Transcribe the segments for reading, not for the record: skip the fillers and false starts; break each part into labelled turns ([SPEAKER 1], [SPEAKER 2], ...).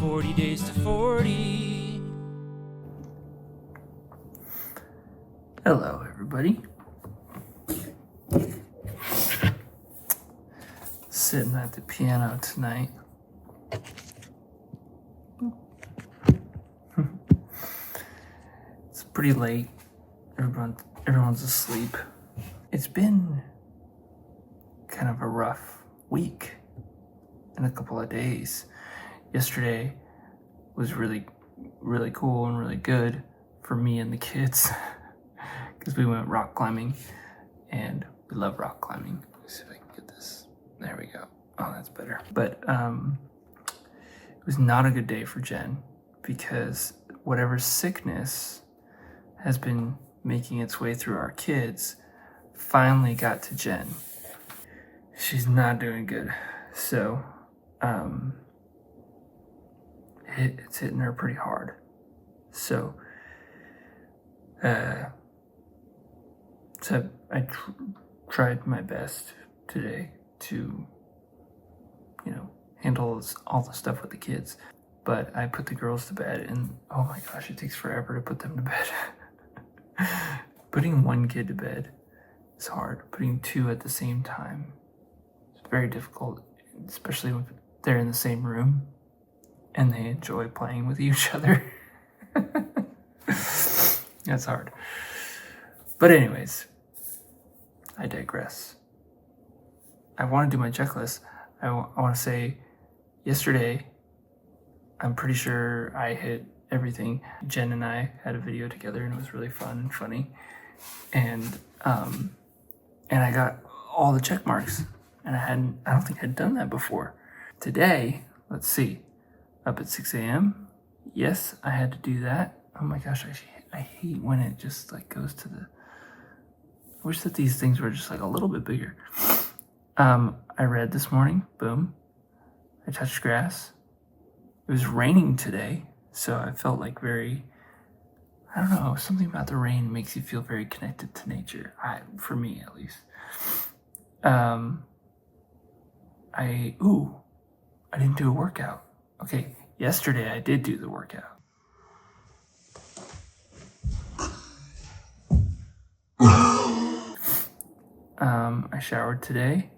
[SPEAKER 1] 40 days to 40.
[SPEAKER 2] Hello, everybody. Sitting at the piano tonight. It's pretty late. Everyone's asleep. It's been kind of a rough week and a couple of days. Yesterday was really cool and really good for me and the kids because we went rock climbing, and we love rock climbing. Let's see if I can get this. There we go. Oh, that's better. But it was not a good day for Jen because whatever sickness has been making its way through our kids finally got to Jen. She's not doing good. So it's hitting her pretty hard. So I tried my best today to, handle all the stuff with the kids. But I put the girls to bed, and oh my gosh, it takes forever to put them to bed. Putting one kid to bed is hard. Putting two at the same time is very difficult, especially when they're in the same room and they enjoy playing with each other. That's hard. But anyways, I digress. I want to do my checklist. I want to say yesterday, I'm pretty sure I hit everything. Jen and I had a video together, and it was really fun and funny. And I got all the check marks, and I don't think I'd done that before. Today, let's see, up at 6 a.m. Yes, I had to do that. Oh my gosh, I hate when it just like goes to the. I wish that these things were just like a little bit bigger. I read this morning. Boom. I touched grass. It was raining today, so I felt like I don't know, something about the rain makes you feel very connected to nature. For me, at least. I didn't do a workout. Okay, yesterday I did do the workout. I showered today,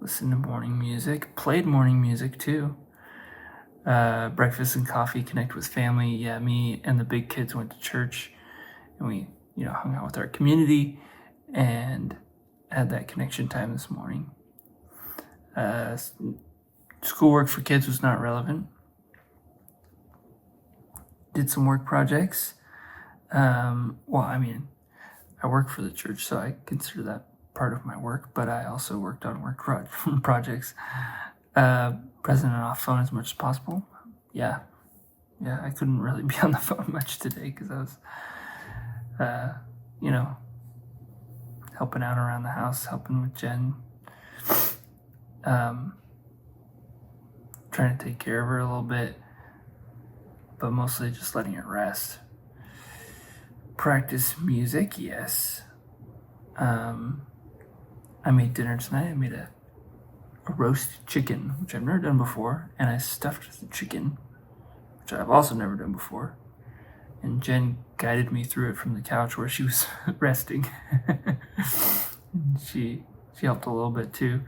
[SPEAKER 2] listened to morning music, played morning music too. Breakfast and coffee, connect with family. Yeah, me and the big kids went to church, and we, hung out with our community and had that connection time this morning. Schoolwork for kids was not relevant. Did some work projects. I work for the church, so I consider that part of my work, but I also worked on work projects. Present and off phone as much as possible. Yeah, I couldn't really be on the phone much today because I was, helping out around the house, helping with Jen, trying to take care of her a little bit, but mostly just letting her rest. Practice music, yes. I made dinner tonight. I made a roast chicken, which I've never done before, and I stuffed the chicken, which I've also never done before. And Jen guided me through it from the couch where she was resting. And she helped a little bit too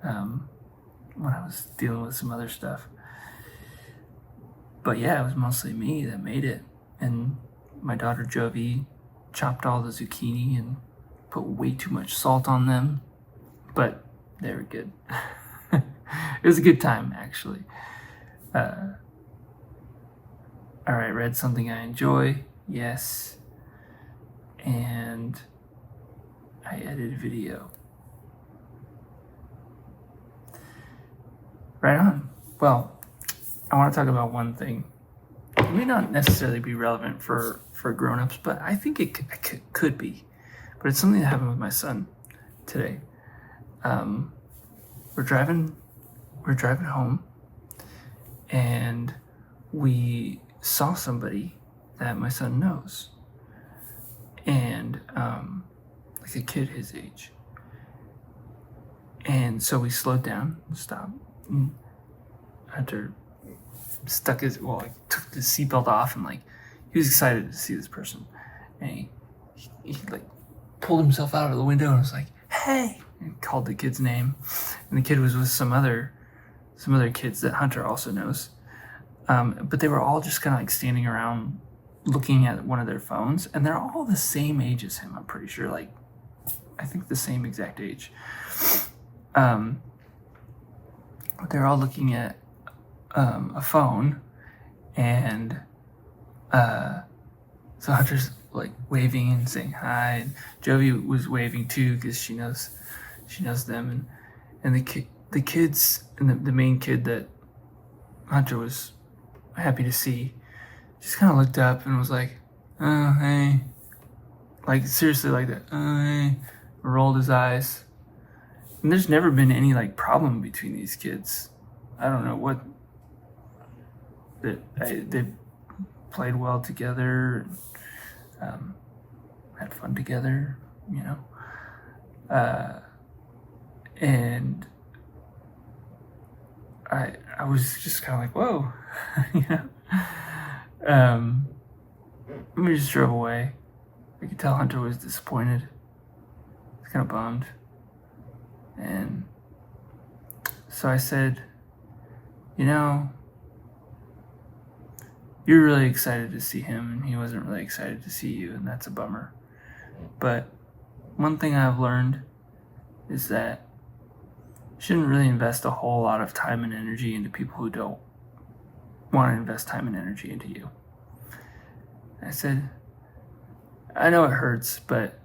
[SPEAKER 2] when I was dealing with some other stuff. But yeah, it was mostly me that made it, and my daughter Jovi chopped all the zucchini and put way too much salt on them, but they were good. It was a good time, actually. All right, read something I enjoy, yes, and I edited video. Right on. Well, I want to talk about one thing. It may not necessarily be relevant for grown-ups, but I think it could be. But it's something that happened with my son today. We're driving home, and we saw somebody that my son knows, and like a kid his age. And so we slowed down, stopped, and after took his seatbelt off, and like he was excited to see this person, and he like pulled himself out of the window and was like, "Hey!" and called the kid's name, and the kid was with some other kids that Hunter also knows, but they were all just kind of like standing around looking at one of their phones, and they're all the same age as him. I'm pretty sure, like I think the same exact age. They're all looking at a phone, and so Hunter's like waving and saying hi, and Jovi was waving too because she knows them, and the kids, and the main kid that Hunter was happy to see just kind of looked up and was like, "Oh, hey," like seriously like that, "Oh, hey," rolled his eyes. And there's never been any like problem between these kids. I don't know what they played well together, had fun together, you know, and I was just kind of like, whoa, you know. We just drove away. I could tell Hunter was disappointed. He was kind of bummed. And so I said, you know, you're really excited to see him, and he wasn't really excited to see you, and that's a bummer. But one thing I've learned is that you shouldn't really invest a whole lot of time and energy into people who don't want to invest time and energy into you. I said, I know it hurts, but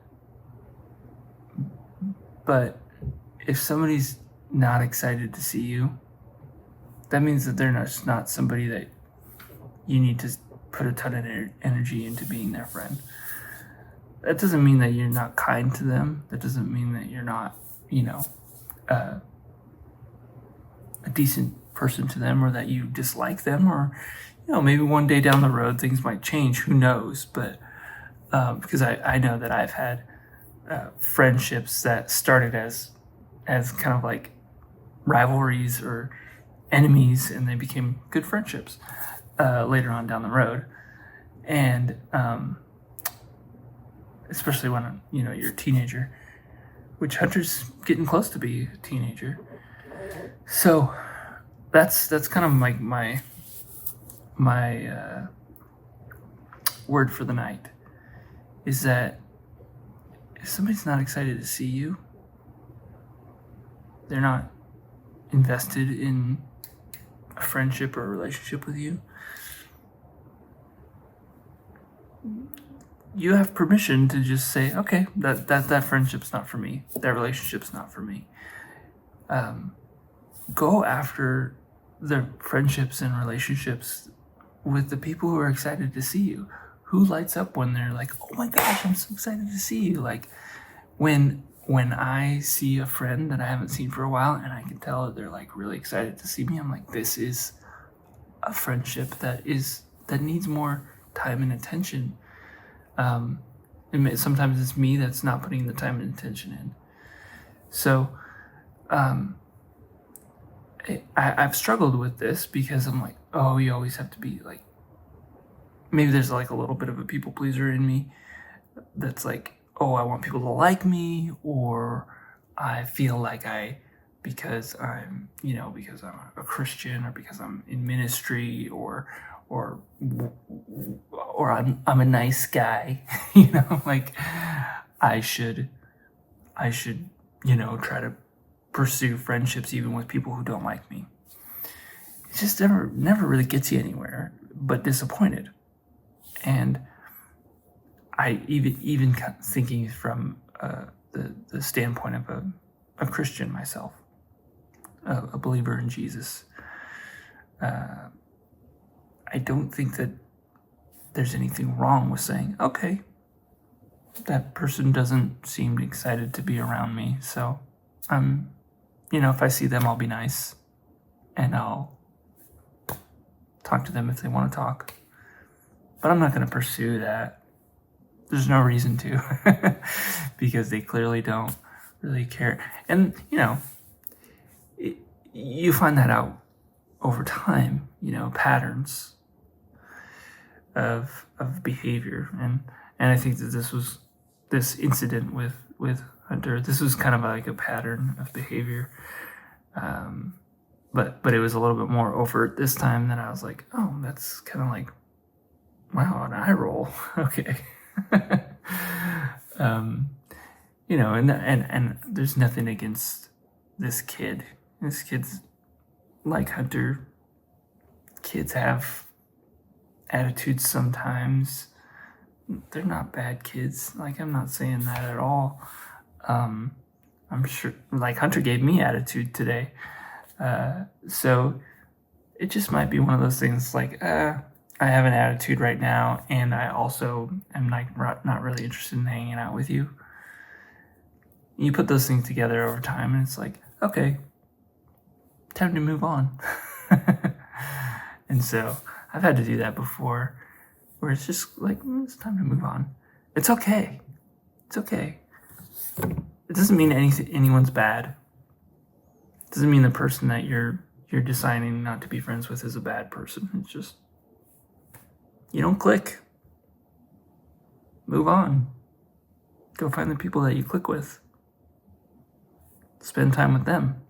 [SPEAKER 2] if somebody's not excited to see you, that means that they're not somebody that you need to put a ton of energy into being their friend. That doesn't mean that you're not kind to them. That doesn't mean that you're not, you know, a decent person to them, or that you dislike them, or, you know, maybe one day down the road things might change. Who knows? But because I know that I've had friendships that started as kind of like rivalries or enemies, and they became good friendships later on down the road. And especially when, you know, you're a teenager, which Hunter's getting close to be a teenager. So that's kind of like my word for the night, is that if somebody's not excited to see you, they're not invested in a friendship or a relationship with you, you have permission to just say, okay, that friendship's not for me, that relationship's not for me. Go after the friendships and relationships with the people who are excited to see you, who lights up when they're like, oh my gosh, I'm so excited to see you. Like when I see a friend that I haven't seen for a while, and I can tell that they're like really excited to see me, I'm like, this is a friendship that needs more time and attention. And sometimes it's me that's not putting the time and attention in. So I've struggled with this because I'm like, oh, you always have to be like, maybe there's like a little bit of a people pleaser in me that's like, oh, I want people to like me, or I feel like because I'm a Christian, or because I'm in ministry, or I'm a nice guy, you know, like I should, you know, try to pursue friendships even with people who don't like me. It just never really gets you anywhere, but disappointed. And I even thinking from the standpoint of a Christian myself, a believer in Jesus, I don't think that there's anything wrong with saying, okay, that person doesn't seem excited to be around me, so if I see them, I'll be nice, and I'll talk to them if they want to talk. But I'm not going to pursue that. There's no reason to, because they clearly don't really care. And, you find that out over time, patterns of behavior, and I think that this incident with Hunter. This was kind of like a pattern of behavior, but it was a little bit more overt this time. That I was like, oh, that's kind of like, wow, an eye roll. Okay. And there's nothing against this kid. This kid's like Hunter. Kids have attitudes sometimes. They're not bad kids. Like, I'm not saying that at all. I'm sure, like, Hunter gave me attitude today. So it just might be one of those things like, I have an attitude right now, and I also am like not really interested in hanging out with you. You put those things together over time, and it's like, okay, time to move on. And so I've had to do that before, where it's just like, it's time to move on. It's okay. It's okay. It doesn't mean anyone's bad. It doesn't mean the person that you're deciding not to be friends with is a bad person. It's just, you don't click. Move on. Go find the people that you click with. Spend time with them.